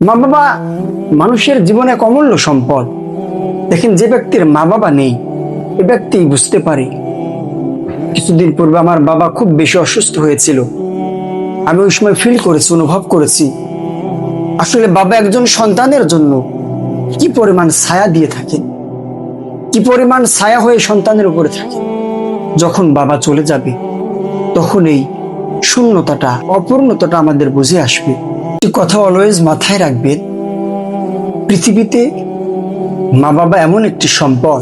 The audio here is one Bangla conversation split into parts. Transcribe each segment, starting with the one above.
মা বাবা মানুষের জীবনে এক অমূল্য সম্পদ। দেখেন, যে ব্যক্তির মা বাবা নেই এ ব্যক্তি বুঝতে পারে। কিছুদিন পূর্বে আমার বাবা খুব বেশি অসুস্থ হয়েছিল। আমি ওই সময় ফিল করেছি, অনুভব করেছি আসলে বাবা একজন সন্তানের জন্য কি পরিমাণ ছায়া দিয়ে থাকেন, কি পরিমাণ ছায়া হয়ে সন্তানের উপরে থাকে। যখন বাবা চলে যাবে তখন এই শূন্যতাটা, অপূর্ণতাটা আমাদের বুঝে আসবে। একটি কথা অলওয়েজ মাথায় রাখবেন, পৃথিবীতে মা বাবা এমন একটি সম্পদ,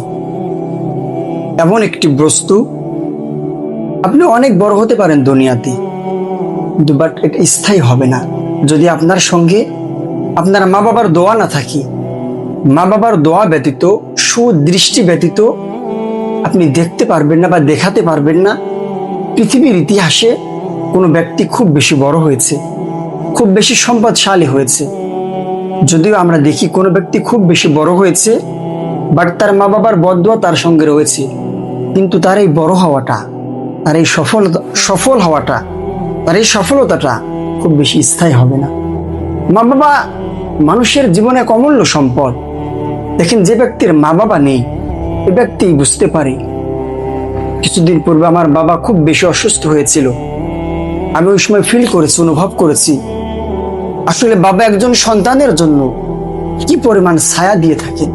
এমন একটি বস্তু। আপনি অনেক বড় হতে পারেন দুনিয়াতে, কিন্তু বাট এটা স্থায়ী হবে না যদি আপনার সঙ্গে আপনার মা বাবার দোয়া না থাকে। মা বাবার দোয়া ব্যতীত, সুদৃষ্টি ব্যতীত আপনি দেখতে পারবেন না বা দেখাতে পারবেন না পৃথিবীর ইতিহাসে কোনো ব্যক্তি খুব বেশি বড় হয়েছে, খুব বেশি সম্পদশালী হয়েছে। যদিও আমরা দেখি কোনো ব্যক্তি খুব বেশি বড় হয়েছে, বাট তার মা বাবার বদদোয়া তার সঙ্গে রয়েছে, কিন্তু তার এই বড় হওয়াটা, তার এই সফল হওয়াটা, তার এই সফলতাটা খুব বেশি স্থায়ী হবে না। মা বাবা মানুষের জীবনে এক অমূল্য সম্পদ। দেখেন, যে ব্যক্তির মা বাবা নেই এ ব্যক্তি বুঝতে পারে। কিছুদিন পূর্বে আমার বাবা খুব বেশি অসুস্থ হয়েছিল। আমি ওই সময় ফিল করেছি, অনুভব করেছি আসলে বাবা একজন সন্তানের জন্য কি পরিমাণ ছায়া দিয়ে থাকেন,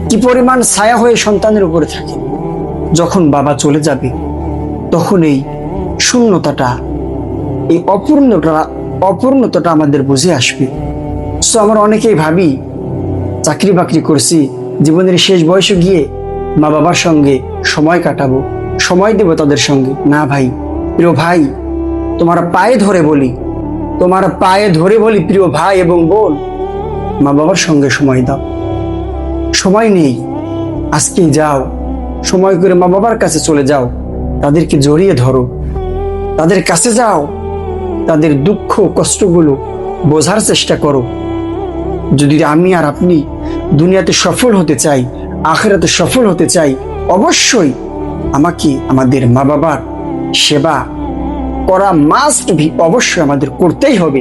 কি পরিমাণ ছায়া হয়ে সন্তানের উপরে থাকে। যখন বাবা চলে যাবে তখন এই শূন্যতাটা, এই অপূর্ণতাটা আমাদের বুঝে আসবে। সো আমরা অনেকেই ভাবি চাকরি বাকরি করছি, জীবনের শেষ বয়সে গিয়ে মা বাবার সঙ্গে সময় কাটাবো, সময় দেব তাদের সঙ্গে। না ভাই, প্রিয় ভাই, তোমার পায়ে ধরে বলি, তোমার পায়ে ধরে বলি প্রিয় ভাই এবং বোন, মা বাবার সঙ্গে সময় দাও। সময় নেই, আজকেই যাও, সময় করে মা বাবার কাছে চলে যাও, তাদেরকে জড়িয়ে ধরো, তাদের কাছে যাও, তাদের দুঃখ কষ্টগুলো বোঝার চেষ্টা করো। যদি আমি আর আপনি দুনিয়াতে সফল হতে চাই, আখিরাতে সফল হতে চাই, অবশ্যই আমাকে আমাদের মা বাবার সেবা করা মাস্ট বি, অবশ্যই আমাদের করতেই হবে।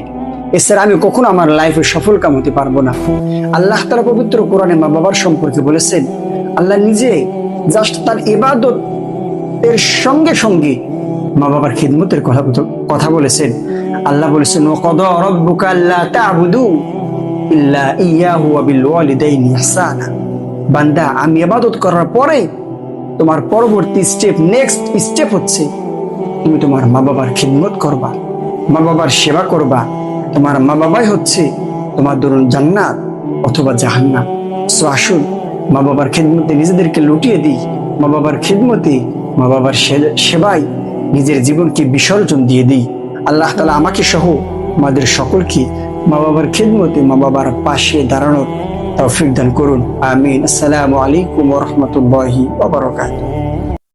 এছাড়া আমি কখনো আমার লাইফে সফল কাম হতে পারবো না। আল্লাহ তাআলা পবিত্র কোরআনে মা বাবার সম্পর্কে বলেছেন, আল্লাহ নিজে জাস্ট তার ইবাদত এর সঙ্গে সঙ্গে মা বাবার খিদমতের কথা বলেছেন। আল্লাহ বলেছেন, ওয়াকাদা রাব্বুকা আল্লা তা'বুদু ইল্লা ইয়াহু ওয়া বিল ওয়ালিদাইনি ইহসানা। বান্দা, আমি ইবাদত করার পরে তোমার পরবর্তী স্টেপ, নেক্সট স্টেপ হচ্ছে তুমি তোমার মা বাবার খিদমত করবা, মা বাবার সেবা করবা। তোমার মা বাবাই হচ্ছে তোমার ধরুন জান্নাত অথবা জাহান্নাম। সো আসুন মা বাবার খিদমতে নিজেদেরকে লুটিয়ে দিই, মা বাবার খিদমতে, মা বাবার সেবায় নিজের জীবনকে বিসর্জন দিয়ে দিই। আল্লাহ তাআলা আমাকে সহ আমাদের সকলকে মা বাবার খিদমতে, মা বাবার পাশে দাঁড়ানোর তৌফিক দান করুন। আমিন। আসসালামু আলাইকুম ওয়া রাহমাতুল্লাহি ওয়া বারাকাতুহু।